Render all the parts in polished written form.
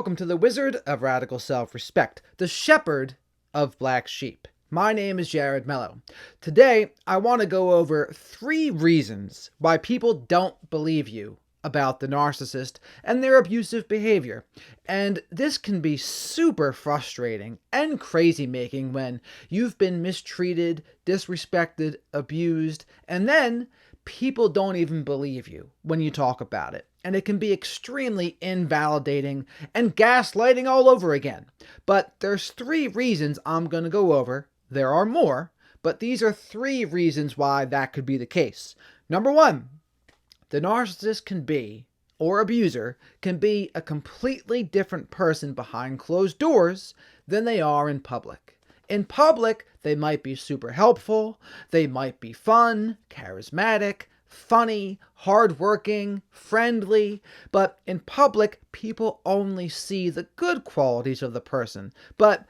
Welcome to the Wizard of Radical Self-Respect, the Shepherd of Black Sheep. My name is Jared Mello. Today, I want to go over 3 reasons why people don't believe you about the narcissist and their abusive behavior. And this can be super frustrating and crazy-making when you've been mistreated, disrespected, abused, and then people don't even believe you when you talk about it. And it can be extremely invalidating and gaslighting all over again. But there's 3 reasons I'm going to go over. There are more, but these are 3 reasons why that could be the case. Number 1, the narcissist can be, or abuser, can be a completely different person behind closed doors than they are in public. In public, they might be super helpful, they might be fun, charismatic, funny, hardworking, friendly, but in public, people only see the good qualities of the person. But,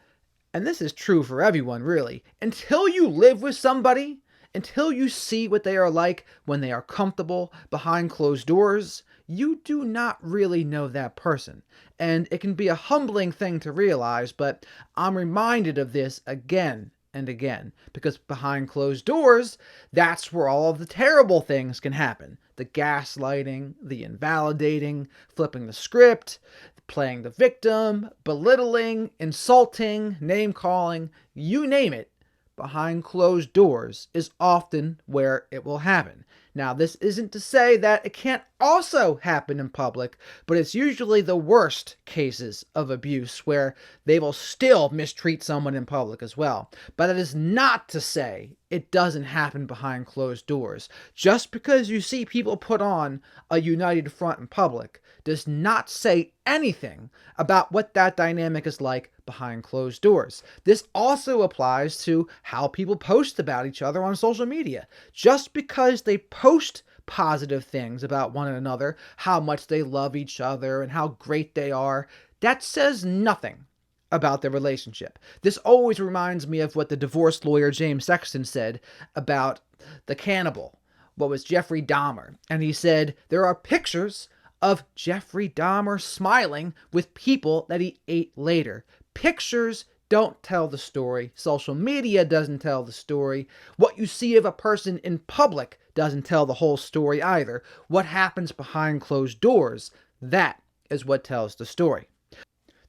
and this is true for everyone really, until you live with somebody, until you see what they are like when they are comfortable behind closed doors, you do not really know that person. And it can be a humbling thing to realize, but I'm reminded of this again and again, because behind closed doors, that's where all of the terrible things can happen. The gaslighting, the invalidating, flipping the script, playing the victim, belittling, insulting, name-calling, you name it. Behind closed doors is often where it will happen. Now, this isn't to say that it can't also happen in public, but it's usually the worst cases of abuse where they will still mistreat someone in public as well. But it is not to say it doesn't happen behind closed doors. Just because you see people put on a united front in public does not say anything about what that dynamic is like behind closed doors. This also applies to how people post about each other on social media. Just because they post positive things about one another, how much they love each other and how great they are, that says nothing about their relationship. This always reminds me of what the divorce lawyer James Sexton said about the cannibal, what was Jeffrey Dahmer. And he said, there are pictures of Jeffrey Dahmer smiling with people that he ate later. Pictures don't tell the story. Social media doesn't tell the story. What you see of a person in public doesn't tell the whole story either. What happens behind closed doors, that is what tells the story.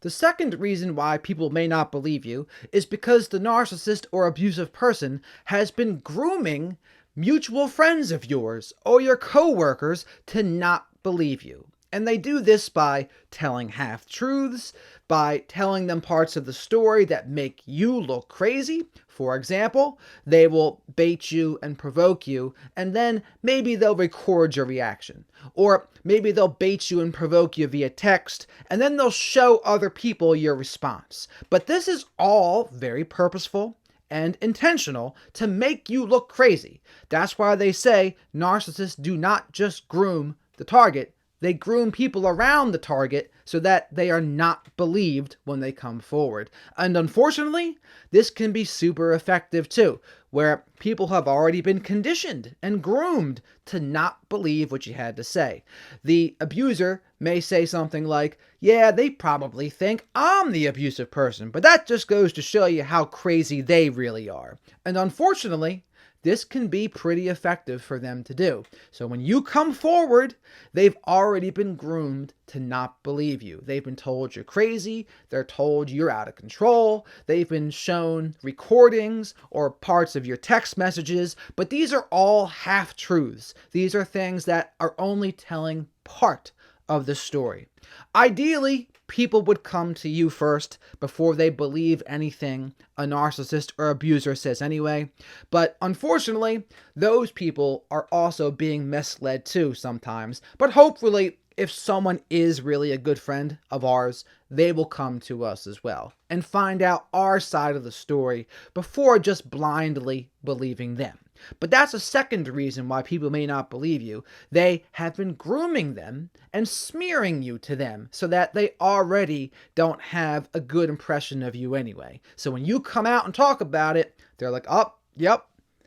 The second reason why people may not believe you is because the narcissist or abusive person has been grooming mutual friends of yours or your coworkers to not believe you. And they do this by telling half-truths, by telling them parts of the story that make you look crazy. For example, they will bait you and provoke you, and then maybe they'll record your reaction. Or maybe they'll bait you and provoke you via text, and then they'll show other people your response. But this is all very purposeful and intentional to make you look crazy. That's why they say narcissists do not just groom the target, they groom people around the target so that they are not believed when they come forward. And unfortunately, this can be super effective too, where people have already been conditioned and groomed to not believe what you had to say. The abuser may say something like, yeah, they probably think I'm the abusive person, but that just goes to show you how crazy they really are. And unfortunately, this can be pretty effective for them to do. So when you come forward, they've already been groomed to not believe you. They've been told you're crazy. They're told you're out of control. They've been shown recordings or parts of your text messages. But these are all half-truths. These are things that are only telling part of the story. Ideally, people would come to you first before they believe anything a narcissist or abuser says anyway. But unfortunately, those people are also being misled too sometimes. But hopefully, if someone is really a good friend of ours, they will come to us as well and find out our side of the story before just blindly believing them. But that's a second reason why people may not believe you. They have been grooming them and smearing you to them so that they already don't have a good impression of you anyway. So when you come out and talk about it, they're like, oh, yep,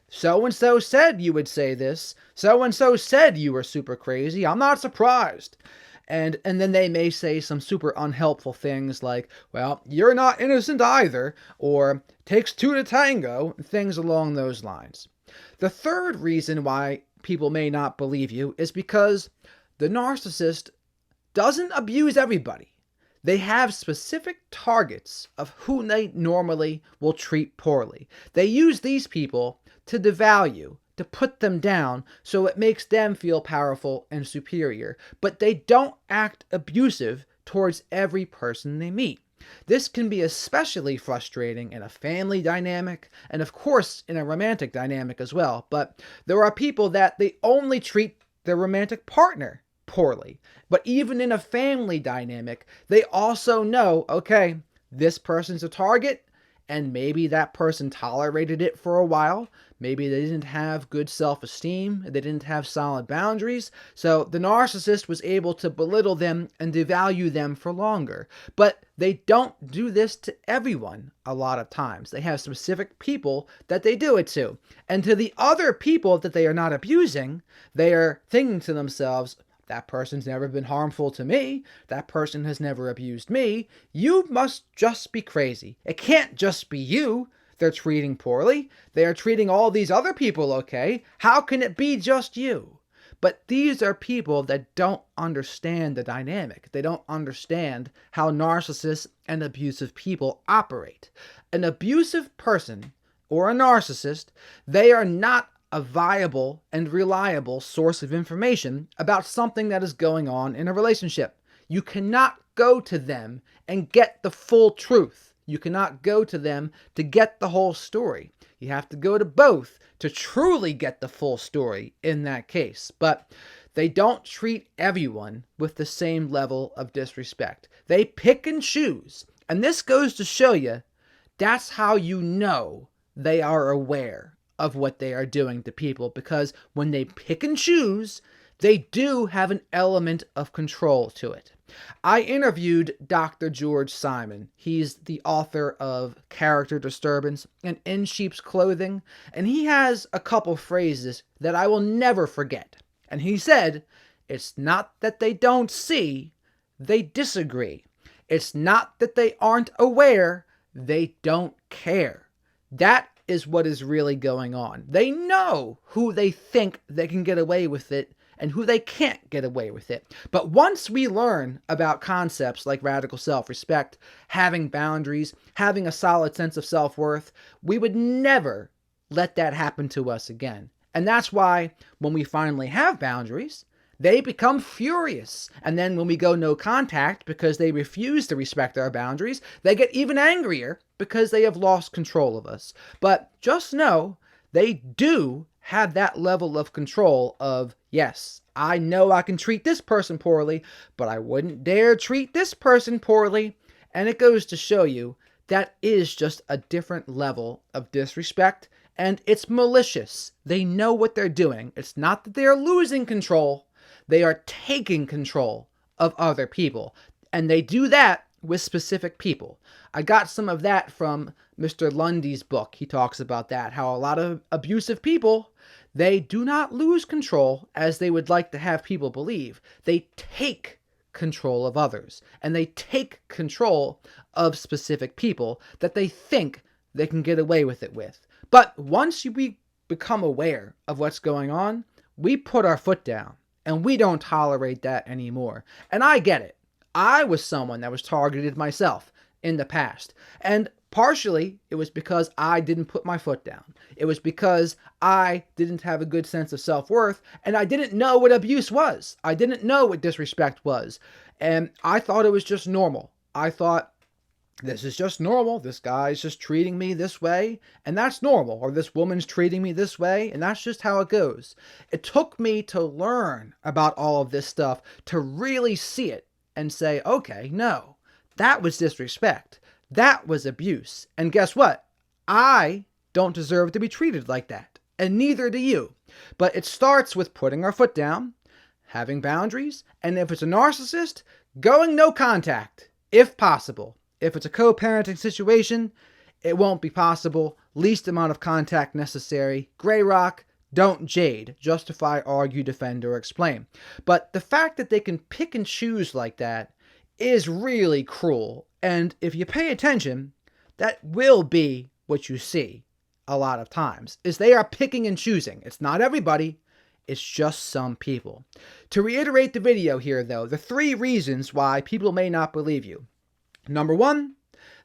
so-and-so said you would say this. So-and-so said you were super crazy. I'm not surprised. And then they may say some super unhelpful things like, well, you're not innocent either, or takes two to tango, things along those lines. The third reason why people may not believe you is because the narcissist doesn't abuse everybody. They have specific targets of who they normally will treat poorly. They use these people to devalue, to put them down, so it makes them feel powerful and superior. But they don't act abusive towards every person they meet. This can be especially frustrating in a family dynamic, and of course in a romantic dynamic as well. But there are people that they only treat their romantic partner poorly. But even in a family dynamic, they also know, okay, this person's a target, and maybe that person tolerated it for a while. Maybe they didn't have good self-esteem. They didn't have solid boundaries. So the narcissist was able to belittle them and devalue them for longer. But they don't do this to everyone a lot of times. They have specific people that they do it to. And to the other people that they are not abusing, they are thinking to themselves, that person's never been harmful to me. That person has never abused me. You must just be crazy. It can't just be you they're treating poorly. They are treating all these other people okay. How can it be just you? But these are people that don't understand the dynamic. They don't understand how narcissists and abusive people operate. An abusive person or a narcissist, they are not a viable and reliable source of information about something that is going on in a relationship. You cannot go to them and get the full truth. You cannot go to them to get the whole story. You have to go to both to truly get the full story in that case. But they don't treat everyone with the same level of disrespect. They pick and choose. And this goes to show you, that's how you know they are aware of what they are doing to people, because when they pick and choose, they do have an element of control to it. I interviewed Dr. George Simon. He's the author of Character Disturbance and In Sheep's Clothing, and he has a couple phrases that I will never forget. And he said, it's not that they don't see, they disagree. It's not that they aren't aware, they don't care. That is what is really going on. They know who they think they can get away with it and who they can't get away with it. But once we learn about concepts like radical self-respect, having boundaries, having a solid sense of self-worth, we would never let that happen to us again. And that's why when we finally have boundaries, they become furious. And then when we go no contact because they refuse to respect our boundaries, they get even angrier because they have lost control of us. But just know they do have that level of control of, yes, I know I can treat this person poorly, but I wouldn't dare treat this person poorly. And it goes to show you that is just a different level of disrespect, and it's malicious. They know what they're doing. It's not that they are losing control. They are taking control of other people. And they do that with specific people. I got some of that from Mr. Lundy's book. He talks about that, how a lot of abusive people, they do not lose control as they would like to have people believe. They take control of others. And they take control of specific people that they think they can get away with it with. But once we become aware of what's going on, we put our foot down. And we don't tolerate that anymore. And I get it. I was someone that was targeted myself in the past. And partially, it was because I didn't put my foot down. It was because I didn't have a good sense of self-worth, and I didn't know what abuse was. I didn't know what disrespect was. And I thought it was just normal. I thought, this is just normal. This guy's just treating me this way, and that's normal. Or this woman's treating me this way, and that's just how it goes. It took me to learn about all of this stuff to really see it and say, okay, no, that was disrespect. That was abuse. And guess what? I don't deserve to be treated like that, and neither do you. But it starts with putting our foot down, having boundaries, and if it's a narcissist, going no contact, if possible. If it's a co-parenting situation, it won't be possible. Least amount of contact necessary. Gray rock, Don't jade, justify, argue, defend, or explain. But the fact that they can pick and choose like that is really cruel. And if you pay attention, that will be what you see a lot of times, is they are picking and choosing. It's not everybody, it's just some people. To reiterate the video here though, the 3 reasons why people may not believe you. Number 1,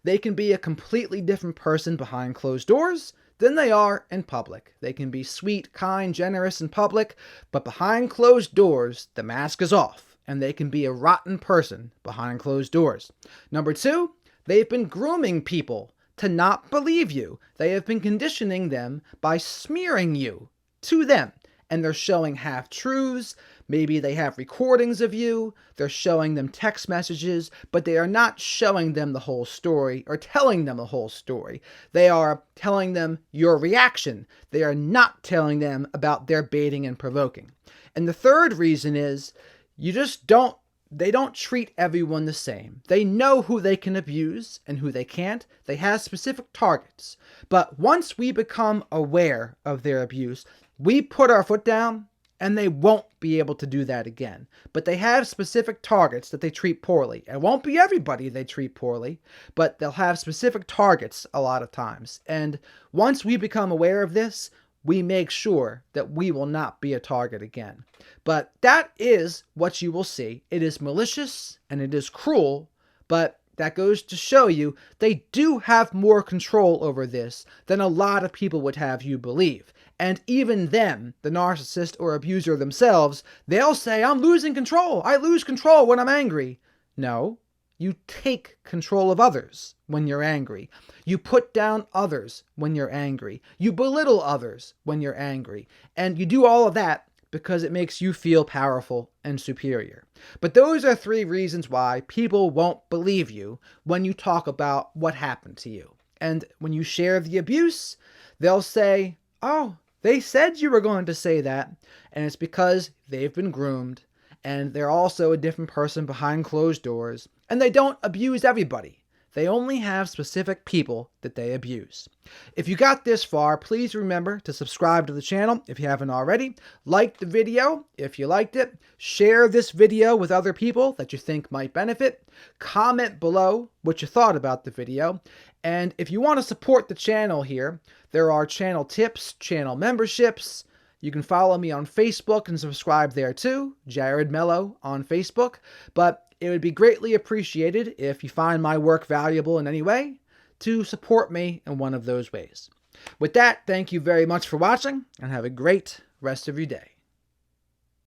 they can be a completely different person behind closed doors than they are in public. They can be sweet, kind, generous in public, but behind closed doors, the mask is off, and they can be a rotten person behind closed doors. Number 2, they've been grooming people to not believe you. They have been conditioning them by smearing you to them, and they're showing half-truths. Maybe they have recordings of you, they're showing them text messages, but they are not showing them the whole story or telling them the whole story. They are telling them your reaction. They are not telling them about their baiting and provoking. And the 3rd reason is they don't treat everyone the same. They know who they can abuse and who they can't. They have specific targets. But once we become aware of their abuse, we put our foot down, and they won't be able to do that again. But they have specific targets that they treat poorly. It won't be everybody they treat poorly, but they'll have specific targets a lot of times. And once we become aware of this, we make sure that we will not be a target again. But that is what you will see. It is malicious and it is cruel, but that goes to show you they do have more control over this than a lot of people would have you believe. And even them, the narcissist or abuser themselves, they'll say, I'm losing control. I lose control when I'm angry. No, you take control of others when you're angry. You put down others when you're angry. You belittle others when you're angry. And you do all of that because it makes you feel powerful and superior. But those are 3 reasons why people won't believe you when you talk about what happened to you. And when you share the abuse, they'll say, oh, they said you were going to say that, and it's because they've been groomed, and they're also a different person behind closed doors, and they don't abuse everybody. They only have specific people that they abuse. If you got this far, please remember to subscribe to the channel if you haven't already. Like the video if you liked it. Share this video with other people that you think might benefit. Comment below what you thought about the video. And if you want to support the channel here, there are channel tips, channel memberships. You can follow me on Facebook and subscribe there too, Jared Mello on Facebook. But it would be greatly appreciated if you find my work valuable in any way to support me in one of those ways. With that, thank you very much for watching and have a great rest of your day.